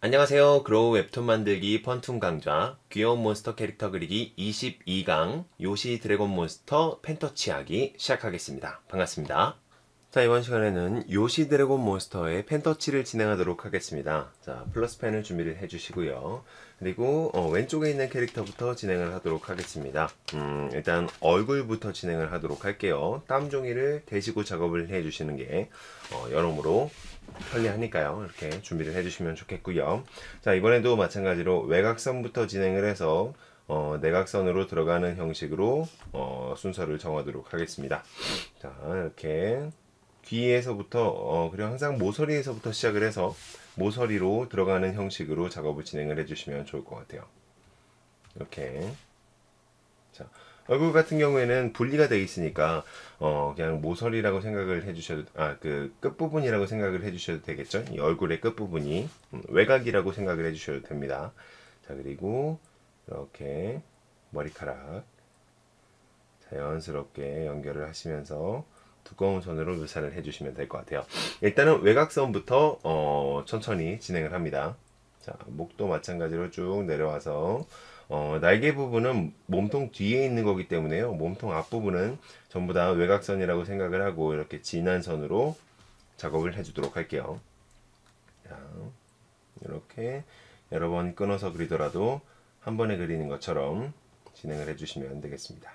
안녕하세요. 그로우 웹툰 만들기 펀툰 강좌 귀여운 몬스터 캐릭터 그리기 22강 요시 드래곤 몬스터 펜터치 하기 시작하겠습니다. 반갑습니다. 자, 이번 시간에는 요시 드래곤 몬스터의 펜터치를 진행하도록 하겠습니다. 자, 플러스 펜을 준비를 해주시고요. 그리고 왼쪽에 있는 캐릭터부터 진행을 하도록 하겠습니다. 일단 얼굴부터 진행을 하도록 할게요. 땀 종이를 대시고 작업을 해주시는 게 여러모로 편리하니까요. 이렇게 준비를 해주시면 좋겠고요. 자, 이번에도 마찬가지로 외곽선부터 진행을 해서 내각선으로 들어가는 형식으로 순서를 정하도록 하겠습니다. 자, 이렇게 귀에서부터 그리고 항상 모서리에서부터 시작을 해서 모서리로 들어가는 형식으로 작업을 진행을 해주시면 좋을 것 같아요. 이렇게. 자, 얼굴 같은 경우에는 분리가 되어 있으니까 그냥 모서리라고 생각을 해주셔도 그 끝부분이라고 생각을 해주셔도 되겠죠. 이 얼굴의 끝부분이 외곽이라고 생각을 해주셔도 됩니다. 자, 그리고 이렇게 머리카락 자연스럽게 연결을 하시면서 두꺼운 선으로 묘사를 해주시면 될 것 같아요. 일단은 외곽선부터 천천히 진행을 합니다. 자, 목도 마찬가지로 쭉 내려와서 날개 부분은 몸통 뒤에 있는 거기 때문에요. 몸통 앞부분은 전부 다 외곽선이라고 생각을 하고 이렇게 진한 선으로 작업을 해주도록 할게요. 자, 이렇게 여러 번 끊어서 그리더라도 한 번에 그리는 것처럼 진행을 해주시면 되겠습니다.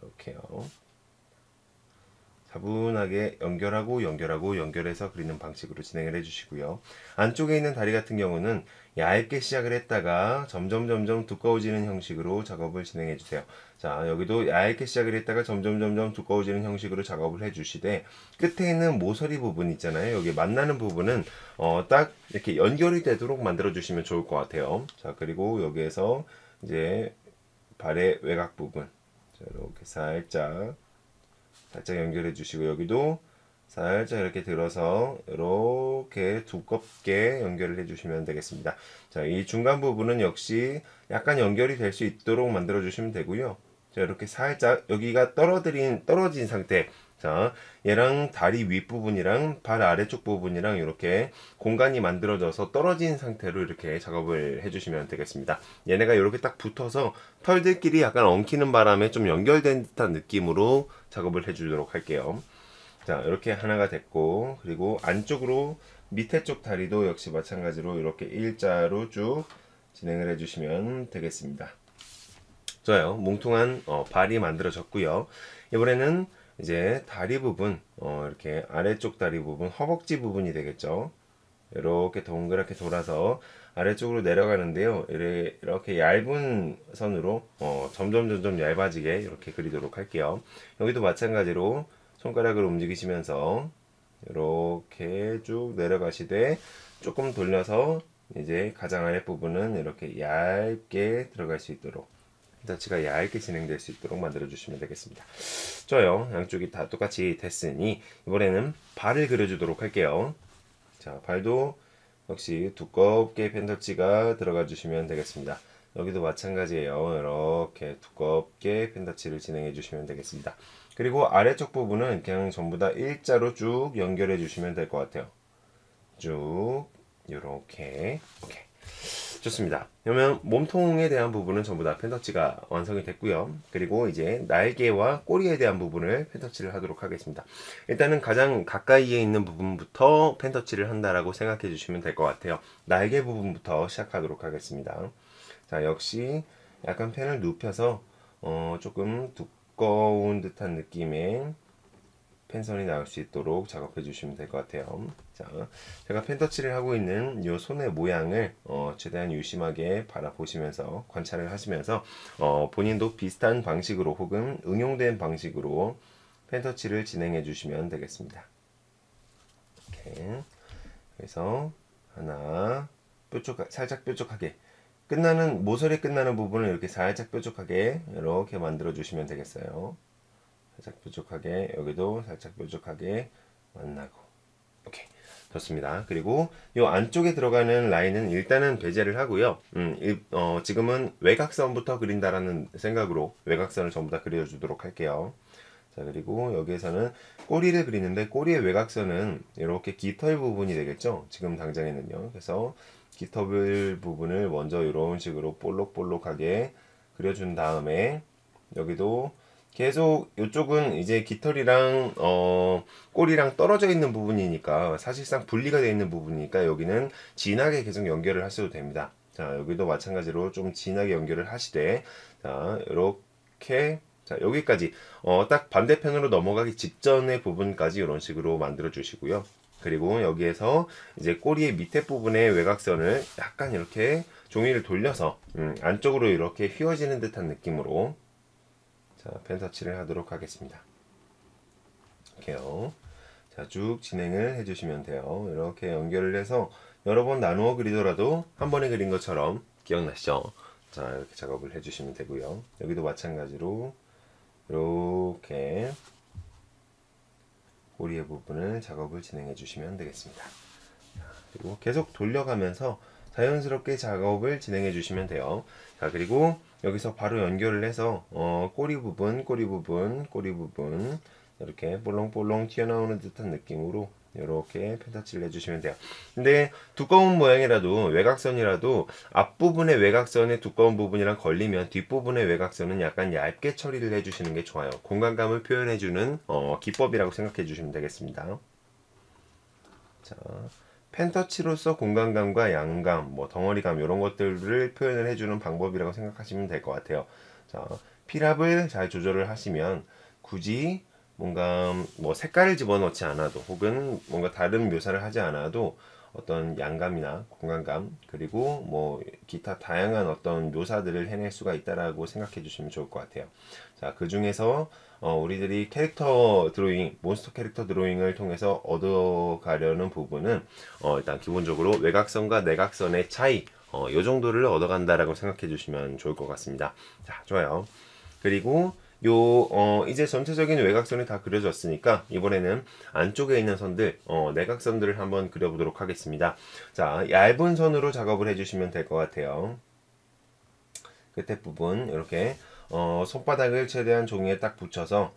이렇게요. 차분하게 연결해서 그리는 방식으로 진행을 해주시고요. 안쪽에 있는 다리 같은 경우는 얇게 시작을 했다가 점점 두꺼워지는 형식으로 작업을 진행해 주세요. 자, 여기도 얇게 시작을 했다가 점점 두꺼워지는 형식으로 작업을 해주시되 끝에 있는 모서리 부분 있잖아요. 여기 만나는 부분은 딱 이렇게 연결이 되도록 만들어 주시면 좋을 것 같아요. 자, 그리고 여기에서 이제 발의 외곽 부분 자, 이렇게 살짝 연결해 주시고 여기도 살짝 이렇게 들어서 이렇게 두껍게 연결을 해 주시면 되겠습니다. 자, 이 중간 부분은 역시 약간 연결이 될 수 있도록 만들어 주시면 되고요. 자, 이렇게 살짝 여기가 떨어진 상태. 자, 얘랑 다리 윗부분이랑 발 아래쪽 부분이랑 이렇게 공간이 만들어져서 떨어진 상태로 이렇게 작업을 해주시면 되겠습니다. 얘네가 이렇게 딱 붙어서 털들끼리 약간 엉키는 바람에 좀 연결된 듯한 느낌으로 작업을 해주도록 할게요. 자, 이렇게 하나가 됐고, 그리고 안쪽으로 밑에 쪽 다리도 역시 마찬가지로 이렇게 일자로 쭉 진행을 해주시면 되겠습니다. 좋아요. 뭉퉁한 발이 만들어졌고요. 이번에는 이제 다리 부분, 이렇게 아래쪽 다리 부분, 허벅지 부분이 되겠죠. 이렇게 동그랗게 돌아서 아래쪽으로 내려가는데요. 이렇게 얇은 선으로 점점 얇아지게 이렇게 그리도록 할게요. 여기도 마찬가지로 손가락을 움직이시면서 이렇게 쭉 내려가시되 조금 돌려서 이제 가장 아랫부분은 이렇게 얇게 들어갈 수 있도록 펜터치가 얇게 진행될 수 있도록 만들어 주시면 되겠습니다. 좋아요. 양쪽이 다 똑같이 됐으니 이번에는 발을 그려주도록 할게요. 자, 발도 역시 두껍게 펜터치가 들어가 주시면 되겠습니다. 여기도 마찬가지예요. 이렇게 두껍게 펜터치를 진행해 주시면 되겠습니다. 그리고 아래쪽 부분은 그냥 전부 다 일자로 쭉 연결해 주시면 될 것 같아요. 쭉 이렇게 오케이. 좋습니다. 그러면 몸통에 대한 부분은 전부 다 펜터치가 완성이 됐고요. 그리고 이제 날개와 꼬리에 대한 부분을 펜터치를 하도록 하겠습니다. 일단은 가장 가까이에 있는 부분부터 펜터치를 한다라고 생각해 주시면 될 것 같아요. 날개 부분부터 시작하도록 하겠습니다. 자, 역시 약간 펜을 눕혀서 조금 두꺼운 듯한 느낌의 펜선이 나올 수 있도록 작업해 주시면 될 것 같아요. 자, 제가 펜터치를 하고 있는 이 손의 모양을 최대한 유심하게 바라보시면서 관찰을 하시면서 본인도 비슷한 방식으로 혹은 응용된 방식으로 펜터치를 진행해 주시면 되겠습니다. 이렇게 그래서 하나 살짝 뾰족하게 모서리 끝나는 부분을 이렇게 살짝 뾰족하게 이렇게 만들어 주시면 되겠어요. 살짝 뾰족하게 여기도 살짝 뾰족하게 만나고 오케이 좋습니다. 그리고 이 안쪽에 들어가는 라인은 일단은 배제를 하고요. 지금은 외곽선부터 그린다라는 생각으로 외곽선을 전부 다 그려주도록 할게요. 자, 그리고 여기에서는 꼬리를 그리는데 꼬리의 외곽선은 이렇게 깃털 부분이 되겠죠. 지금 당장에는요. 그래서 깃털 부분을 먼저 이런 식으로 볼록볼록하게 그려준 다음에 여기도 계속 이쪽은 이제 깃털이랑 꼬리랑 떨어져 있는 부분이니까 사실상 분리가 되어 있는 부분이니까 여기는 진하게 계속 연결을 하셔도 됩니다. 자, 여기도 마찬가지로 좀 진하게 연결을 하시되, 자, 이렇게, 자, 여기까지 딱 반대편으로 넘어가기 직전의 부분까지 이런 식으로 만들어 주시고요. 그리고 여기에서 이제 꼬리의 밑에 부분의 외곽선을 약간 이렇게 종이를 돌려서 안쪽으로 이렇게 휘어지는 듯한 느낌으로, 자, 펜터칠을 하도록 하겠습니다. 이렇게요. 자, 쭉 진행을 해주시면 돼요. 이렇게 연결을 해서 여러 번 나누어 그리더라도 한 번에 그린 것처럼 기억나시죠? 자, 이렇게 작업을 해주시면 되고요. 여기도 마찬가지로 이렇게 꼬리의 부분을 작업을 진행해 주시면 되겠습니다. 그리고 계속 돌려가면서 자연스럽게 작업을 진행해 주시면 돼요. 자, 그리고 여기서 바로 연결을 해서 꼬리 부분 이렇게 볼렁볼렁 튀어나오는 듯한 느낌으로 이렇게 펜터칠을 해주시면 돼요. 근데 두꺼운 모양이라도 외곽선이라도 앞부분의 외곽선의 두꺼운 부분이랑 걸리면 뒷부분의 외곽선은 약간 얇게 처리를 해주시는 게 좋아요. 공간감을 표현해주는 기법이라고 생각해 주시면 되겠습니다. 자, 펜터치로서 공간감과 양감, 뭐 덩어리감 이런 것들을 표현을 해주는 방법이라고 생각하시면 될 것 같아요. 자, 필압을 잘 조절을 하시면 굳이 뭔가 뭐 색깔을 집어넣지 않아도 혹은 뭔가 다른 묘사를 하지 않아도 어떤 양감이나 공간감 그리고 뭐 기타 다양한 어떤 묘사들을 해낼 수가 있다라고 생각해 주시면 좋을 것 같아요. 자, 그 중에서 우리들이 캐릭터 드로잉, 몬스터 캐릭터 드로잉을 통해서 얻어가려는 부분은 일단 기본적으로 외곽선과 내곽선의 차이 요 정도를 얻어간다라고 생각해 주시면 좋을 것 같습니다. 자, 좋아요. 그리고 이제 전체적인 외곽선이 다 그려졌으니까 이번에는 안쪽에 있는 선들, 내곽선들을 한번 그려보도록 하겠습니다. 자, 얇은 선으로 작업을 해주시면 될 것 같아요. 끝에 부분 이렇게 손바닥을 최대한 종이에 딱 붙여서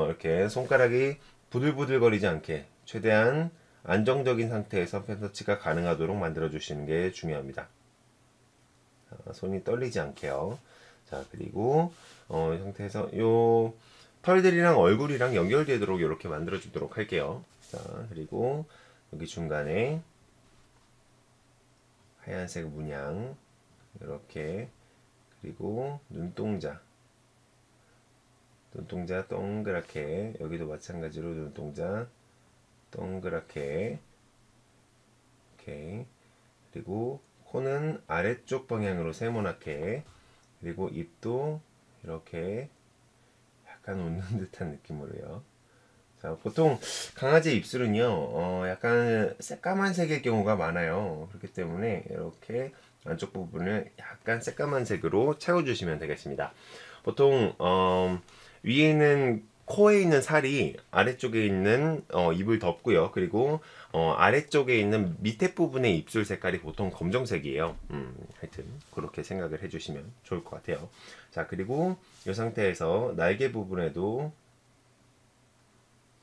이렇게 손가락이 부들부들거리지 않게 최대한 안정적인 상태에서 펜터치가 가능하도록 만들어 주시는 게 중요합니다. 자, 손이 떨리지 않게요. 자, 그리고 이 상태에서 요 털들이랑 얼굴이랑 연결되도록 이렇게 만들어 주도록 할게요. 자, 그리고 여기 중간에 하얀색 문양 이렇게, 그리고 눈동자 동그랗게, 여기도 마찬가지로 눈동자 동그랗게, 오케이. 그리고 코는 아래쪽 방향으로 세모나게, 그리고 입도 이렇게 약간 웃는 듯한 느낌으로요. 자, 보통 강아지 입술은요, 약간 새까만색의 경우가 많아요. 그렇기 때문에 이렇게 안쪽 부분을 약간 새까만색으로 채워주시면 되겠습니다. 보통 위에 있는 코에 있는 살이 아래쪽에 있는 입을 덮고요. 그리고 아래쪽에 있는 밑에 부분의 입술 색깔이 보통 검정색이에요. 하여튼 그렇게 생각을 해주시면 좋을 것 같아요. 자, 그리고 이 상태에서 날개 부분에도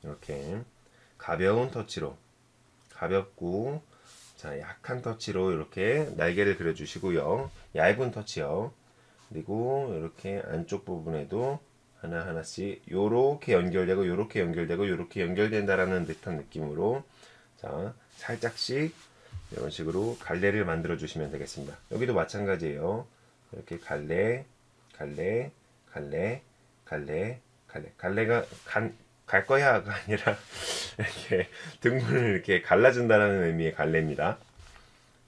이렇게 가벼운 터치로, 가볍고 자 약한 터치로 이렇게 날개를 그려주시고요. 얇은 터치요. 그리고 이렇게 안쪽 부분에도 하나하나씩 요렇게 연결되고 요렇게 연결되고 요렇게 연결된다라는 듯한 느낌으로, 자 살짝씩 이런 식으로 갈래를 만들어 주시면 되겠습니다. 여기도 마찬가지예요. 이렇게 갈래 갈래가 갈 거야가 아니라 이렇게 등분을 이렇게 갈라준다라는 의미의 갈래입니다.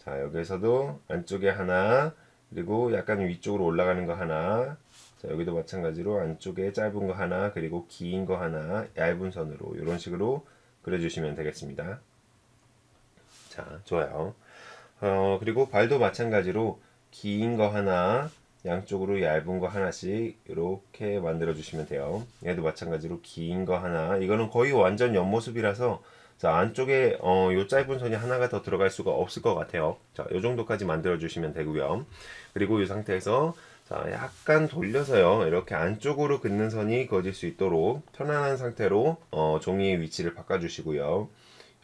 자, 여기에서도 안쪽에 하나, 그리고 약간 위쪽으로 올라가는 거 하나, 자, 여기도 마찬가지로 안쪽에 짧은 거 하나, 그리고 긴 거 하나, 얇은 선으로 이런 식으로 그려주시면 되겠습니다. 자, 좋아요. 그리고 발도 마찬가지로 긴 거 하나, 양쪽으로 얇은 거 하나씩 이렇게 만들어 주시면 돼요. 얘도 마찬가지로 긴 거 하나, 이거는 거의 완전 옆모습이라서 자, 안쪽에 요 짧은 선이 하나가 더 들어갈 수가 없을 것 같아요. 자, 요 정도까지 만들어 주시면 되고요. 그리고 이 상태에서 자, 약간 돌려서요. 이렇게 안쪽으로 긋는 선이 그어질 수 있도록 편안한 상태로 종이의 위치를 바꿔주시고요.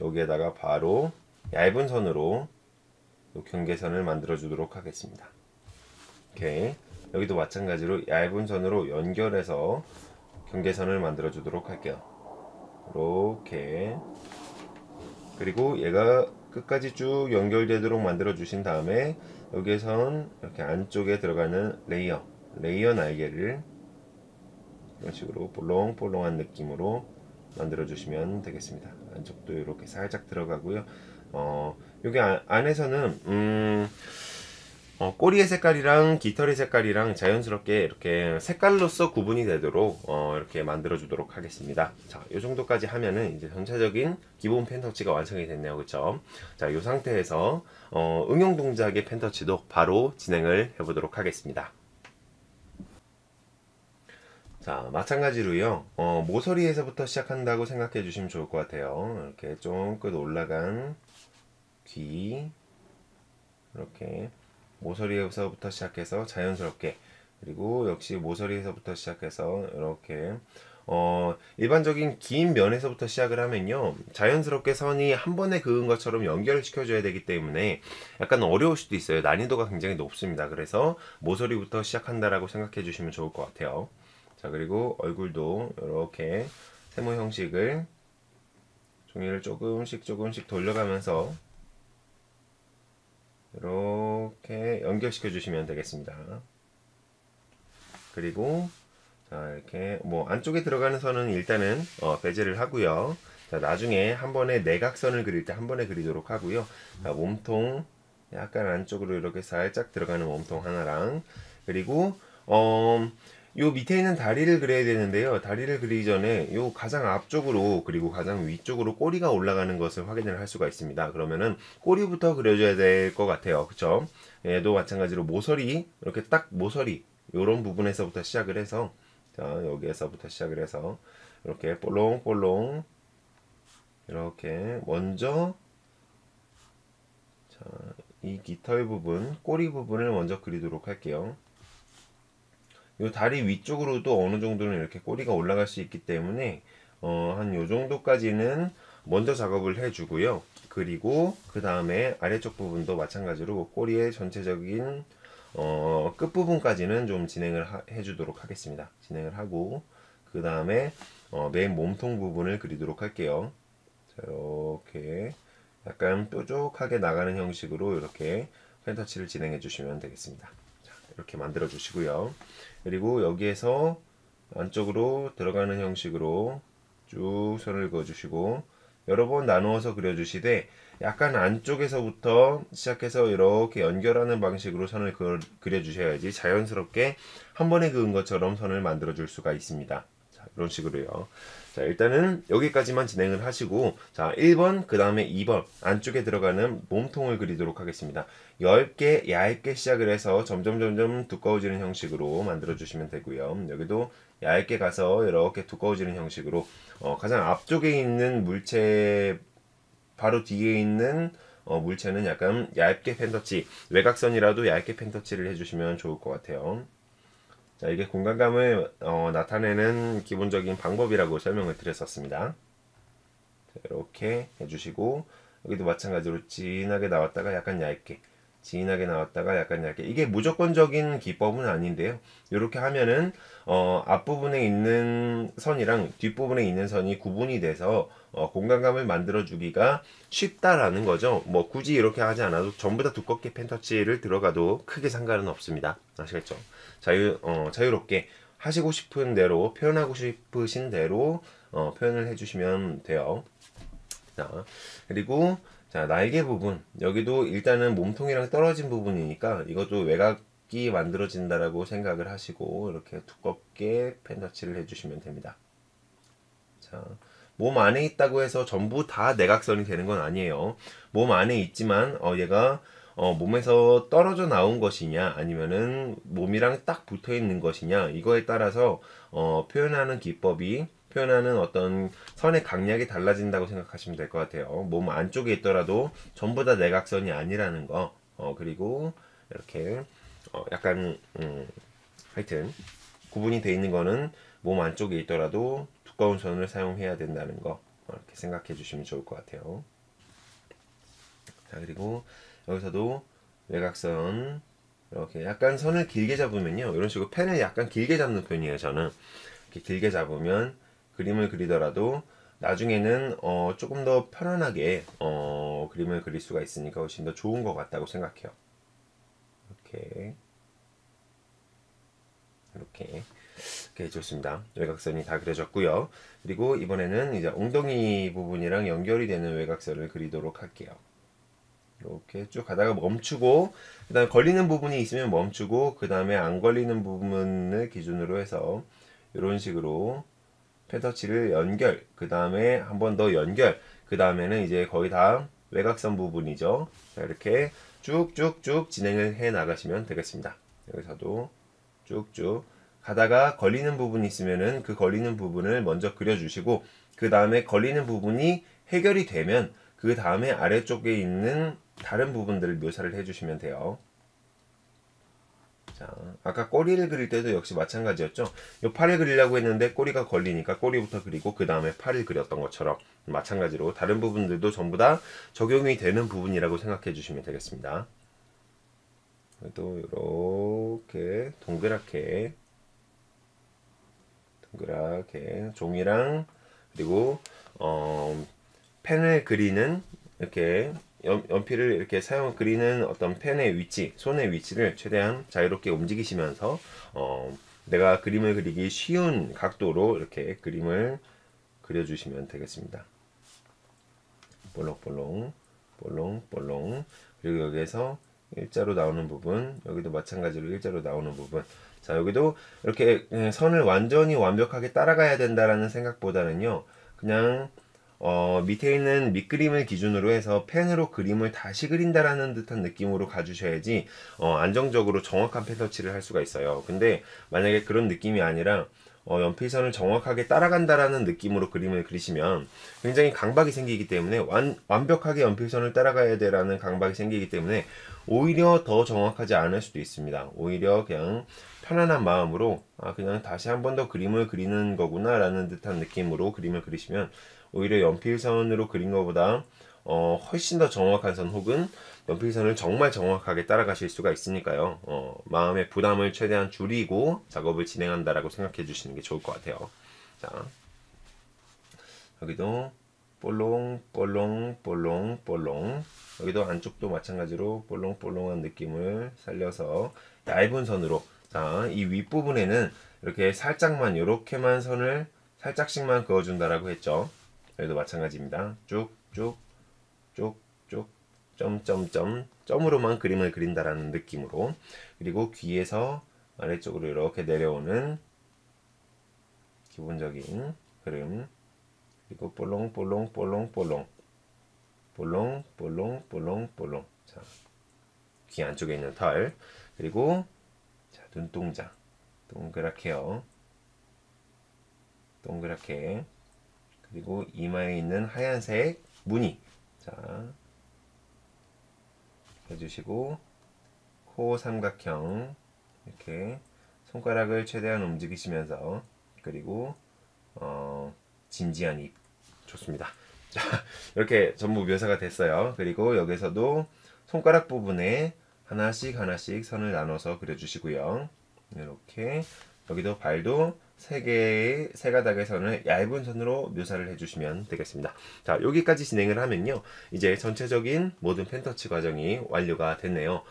여기에다가 바로 얇은 선으로 경계선을 만들어 주도록 하겠습니다. 이렇게 여기도 마찬가지로 얇은 선으로 연결해서 경계선을 만들어 주도록 할게요. 이렇게. 그리고 얘가 끝까지 쭉 연결되도록 만들어 주신 다음에 여기에선 이렇게 안쪽에 들어가는 레이어 날개를 이런 식으로 볼롱볼롱한 느낌으로 만들어 주시면 되겠습니다. 안쪽도 이렇게 살짝 들어가고요. 여기 안에서는 꼬리의 색깔이랑 깃털의 색깔이랑 자연스럽게 이렇게 색깔로서 구분이 되도록 이렇게 만들어 주도록 하겠습니다. 자, 이 정도까지 하면은 이제 전체적인 기본 펜터치가 완성이 됐네요. 그쵸? 자, 이 상태에서 응용 동작의 펜터치도 바로 진행을 해 보도록 하겠습니다. 자, 마찬가지로요, 모서리에서부터 시작한다고 생각해 주시면 좋을 것 같아요. 이렇게 좀 끝 올라간 귀, 이렇게 모서리에서부터 시작해서 자연스럽게, 그리고 역시 모서리에서부터 시작해서 이렇게 일반적인 긴 면에서부터 시작을 하면요, 자연스럽게 선이 한 번에 그은 것처럼 연결을 시켜줘야 되기 때문에 약간 어려울 수도 있어요. 난이도가 굉장히 높습니다. 그래서 모서리부터 시작한다라고 생각해 주시면 좋을 것 같아요. 자, 그리고 얼굴도 이렇게 세모 형식을 종이를 조금씩 돌려가면서 이렇게 연결시켜 주시면 되겠습니다. 그리고 자, 이렇게 뭐 안쪽에 들어가는 선은 일단은 배제를 하고요. 자, 나중에 한 번에 내각선을 그릴 때 한 번에 그리도록 하고요. 자, 몸통 약간 안쪽으로 이렇게 살짝 들어가는 몸통 하나랑, 그리고 요 밑에 있는 다리를 그려야 되는데요. 다리를 그리기 전에 요 가장 앞쪽으로 그리고 가장 위쪽으로 꼬리가 올라가는 것을 확인을 할 수가 있습니다. 그러면은 꼬리부터 그려줘야 될 것 같아요. 그쵸? 얘도 마찬가지로 모서리, 이렇게 딱 모서리 요런 부분에서부터 시작을 해서, 자, 여기에서부터 시작을 해서 이렇게 볼롱볼롱 이렇게 먼저, 자, 이 깃털 부분, 꼬리 부분을 먼저 그리도록 할게요. 요 다리 위쪽으로도 어느 정도는 이렇게 꼬리가 올라갈 수 있기 때문에 한 요 정도까지는 먼저 작업을 해주고요. 그리고 그 다음에 아래쪽 부분도 마찬가지로 꼬리의 전체적인 끝부분까지는 좀 진행을 해주도록 하겠습니다. 진행을 하고 그 다음에 맨 몸통 부분을 그리도록 할게요. 자, 이렇게 약간 뾰족하게 나가는 형식으로 이렇게 펜터치를 진행해 주시면 되겠습니다. 자, 이렇게 만들어 주시고요. 그리고 여기에서 안쪽으로 들어가는 형식으로 쭉 선을 그어 주시고 여러 번 나누어서 그려 주시되 약간 안쪽에서부터 시작해서 이렇게 연결하는 방식으로 선을 그려 주셔야지 자연스럽게 한 번에 그은 것처럼 선을 만들어 줄 수가 있습니다. 자, 이런 식으로요. 자, 일단은 여기까지만 진행을 하시고, 자, 1번, 그 다음에 2번 안쪽에 들어가는 몸통을 그리도록 하겠습니다. 얇게 시작을 해서 점점 두꺼워지는 형식으로 만들어 주시면 되고요. 여기도 얇게 가서 이렇게 두꺼워지는 형식으로 가장 앞쪽에 있는 물체 바로 뒤에 있는 물체는 약간 얇게 펜터치, 외곽선이라도 얇게 펜터치를 해주시면 좋을 것 같아요. 자, 이게 공간감을 나타내는 기본적인 방법이라고 설명을 드렸었습니다. 자, 이렇게 해주시고 여기도 마찬가지로 진하게 나왔다가 약간 얇게, 진하게 나왔다가 약간 얇게. 이게 무조건적인 기법은 아닌데요. 이렇게 하면은 앞부분에 있는 선이랑 뒷부분에 있는 선이 구분이 돼서 공간감을 만들어 주기가 쉽다라는 거죠. 뭐 굳이 이렇게 하지 않아도 전부 다 두껍게 펜터치를 들어가도 크게 상관은 없습니다. 아시겠죠? 자유롭게 하시고 싶은 대로, 표현하고 싶으신 대로 표현을 해주시면 돼요. 자, 그리고 자, 날개 부분, 여기도 일단은 몸통이랑 떨어진 부분이니까 이것도 외곽이 만들어진다라고 생각을 하시고 이렇게 두껍게 펜터치를 해주시면 됩니다. 자, 몸 안에 있다고 해서 전부 다 내각선이 되는 건 아니에요. 몸 안에 있지만 얘가 몸에서 떨어져 나온 것이냐 아니면은 몸이랑 딱 붙어 있는 것이냐, 이거에 따라서 표현하는 기법이, 표현하는 어떤 선의 강약이 달라진다고 생각하시면 될 것 같아요. 몸 안쪽에 있더라도 전부 다 내각선이 아니라는 거. 그리고 이렇게 약간 하여튼 구분이 돼 있는 거는 몸 안쪽에 있더라도 두꺼운 선을 사용해야 된다는 거 이렇게 생각해 주시면 좋을 것 같아요. 자, 그리고 여기서도 외곽선 이렇게 약간 선을 길게 잡으면요, 이런 식으로 펜을 약간 길게 잡는 편이에요. 저는 이렇게 길게 잡으면 그림을 그리더라도 나중에는 조금 더 편안하게 그림을 그릴 수가 있으니까 훨씬 더 좋은 것 같다고 생각해요. 이렇게 좋습니다. 외곽선이 다 그려졌고요. 그리고 이번에는 이제 엉덩이 부분이랑 연결이 되는 외곽선을 그리도록 할게요. 이렇게 쭉 가다가 멈추고, 그 다음에 걸리는 부분이 있으면 멈추고, 그 다음에 안 걸리는 부분을 기준으로 해서 이런 식으로 펜터치를 연결, 그 다음에 한 번 더 연결, 그 다음에는 이제 거의 다 외곽선 부분이죠. 자, 이렇게 쭉쭉쭉 진행을 해 나가시면 되겠습니다. 여기서도 쭉쭉 가다가 걸리는 부분이 있으면은 그 걸리는 부분을 먼저 그려주시고, 그 다음에 걸리는 부분이 해결이 되면 그 다음에 아래쪽에 있는 다른 부분들을 묘사를 해주시면 돼요. 자, 아까 꼬리를 그릴 때도 역시 마찬가지였죠. 이 팔을 그리려고 했는데 꼬리가 걸리니까 꼬리부터 그리고 그 다음에 팔을 그렸던 것처럼 마찬가지로 다른 부분들도 전부 다 적용이 되는 부분이라고 생각해 주시면 되겠습니다. 또 이렇게 동그랗게 종이랑 그리고 펜을 그리는 이렇게 연필을 이렇게 그리는 어떤 펜의 위치, 손의 위치를 최대한 자유롭게 움직이시면서 내가 그림을 그리기 쉬운 각도로 이렇게 그림을 그려주시면 되겠습니다. 볼록볼록, 볼록볼록. 그리고 여기에서 일자로 나오는 부분, 여기도 마찬가지로 일자로 나오는 부분. 자, 여기도 이렇게 선을 완전히 완벽하게 따라가야 된다라는 생각보다는요, 그냥 밑에 있는 밑그림을 기준으로 해서 펜으로 그림을 다시 그린다라는 듯한 느낌으로 가주셔야지 안정적으로 정확한 펜 터치를 할 수가 있어요. 근데 만약에 그런 느낌이 아니라 연필선을 정확하게 따라간다라는 느낌으로 그림을 그리시면 굉장히 강박이 생기기 때문에 완벽하게 연필선을 따라가야 되라는 강박이 생기기 때문에 오히려 더 정확하지 않을 수도 있습니다. 오히려 그냥 편안한 마음으로 그냥 다시 한 번 더 그림을 그리는 거구나 라는 듯한 느낌으로 그림을 그리시면 오히려 연필선으로 그린 것보다 훨씬 더 정확한 선 혹은 연필선을 정말 정확하게 따라가실 수가 있으니까요. 마음의 부담을 최대한 줄이고 작업을 진행한다라고 생각해 주시는 게 좋을 것 같아요. 자, 여기도 볼롱볼롱볼롱볼롱, 여기도 안쪽도 마찬가지로 볼롱볼롱한 느낌을 살려서 얇은 선으로, 자, 이 윗부분에는 이렇게 살짝만 요렇게만 선을 살짝씩만 그어준다라고 했죠. 여기도 마찬가지입니다. 쭉쭉쭉쭉 점점점 점으로만 그림을 그린다라는 느낌으로, 그리고 귀에서 아래쪽으로 이렇게 내려오는 기본적인 흐름, 그리고 볼롱볼롱볼롱볼롱 볼롱볼롱볼롱볼롱. 자, 귀 안쪽에 있는 털, 그리고 자, 눈동자 동그랗게요. 동그랗게, 그리고 이마에 있는 하얀색 무늬, 자, 해주시고, 코 삼각형 이렇게 손가락을 최대한 움직이시면서, 그리고 진지한 입. 좋습니다. 자, 이렇게 전부 묘사가 됐어요. 그리고 여기서도 손가락 부분에 하나씩 선을 나눠서 그려주시고요. 이렇게 여기도 발도 세 가닥의 선을 얇은 선으로 묘사를 해주시면 되겠습니다. 자, 여기까지 진행을 하면요, 이제 전체적인 모든 펜터치 과정이 완료가 됐네요.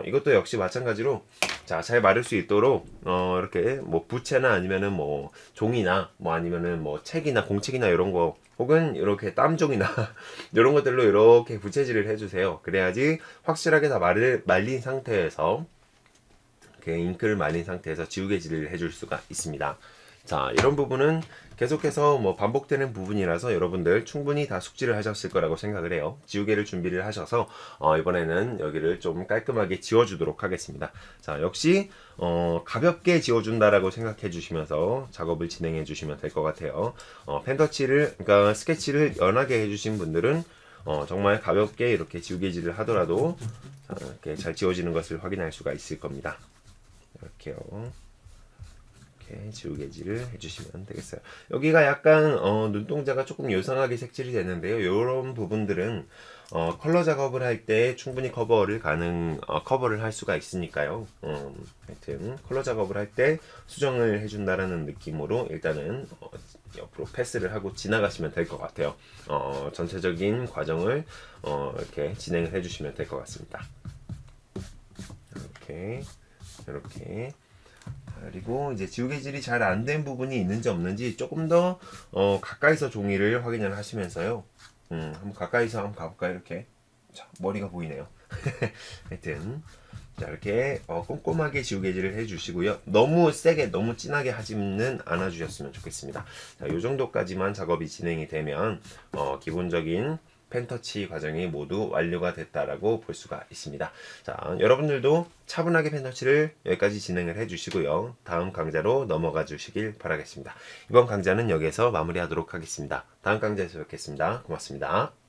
이것도 역시 마찬가지로 자, 잘 마를 수 있도록 이렇게 뭐 부채나 아니면은 뭐 종이나 뭐 아니면은 뭐 책이나 공책이나 이런 거, 혹은 이렇게 땀종이나 이런 것들로 이렇게 부채질을 해주세요. 그래야지 확실하게 다 말린 상태에서, 이렇게 잉크를 말린 상태에서 지우개질을 해줄 수가 있습니다. 자, 이런 부분은 계속해서 뭐 반복되는 부분이라서 여러분들 충분히 다 숙지를 하셨을 거라고 생각을 해요. 지우개를 준비를 하셔서 이번에는 여기를 좀 깔끔하게 지워주도록 하겠습니다. 자, 역시 가볍게 지워준다라고 생각해 주시면서 작업을 진행해 주시면 될 것 같아요. 펜터치를, 그러니까 스케치를 연하게 해주신 분들은 정말 가볍게 이렇게 지우개질을 하더라도 이렇게 잘 지워지는 것을 확인할 수가 있을 겁니다. 이렇게요. 이렇게 지우개질을 해주시면 되겠어요. 여기가 약간 눈동자가 조금 요상하게 색칠이 되는데요. 이런 부분들은 컬러 작업을 할 때 충분히 커버를 할 수가 있으니까요. 하여튼 컬러 작업을 할 때 수정을 해준다라는 느낌으로 일단은 옆으로 패스를 하고 지나가시면 될 것 같아요. 전체적인 과정을 이렇게 진행을 해주시면 될 것 같습니다. 이렇게. 그리고 이제 지우개질이 잘 안 된 부분이 있는지 없는지 조금 더 가까이서 종이를 확인을 하시면서요. 한번 가까이서 한번 가볼까요? 이렇게. 자, 머리가 보이네요. 하여튼 자, 이렇게 꼼꼼하게 지우개질을 해주시고요. 너무 세게, 너무 진하게 하지는 않아 주셨으면 좋겠습니다. 자, 요 정도까지만 작업이 진행이 되면 기본적인 펜터치 과정이 모두 완료가 됐다라고 볼 수가 있습니다. 자, 여러분들도 차분하게 펜터치를 여기까지 진행을 해주시고요. 다음 강좌로 넘어가 주시길 바라겠습니다. 이번 강좌는 여기에서 마무리하도록 하겠습니다. 다음 강좌에서 뵙겠습니다. 고맙습니다.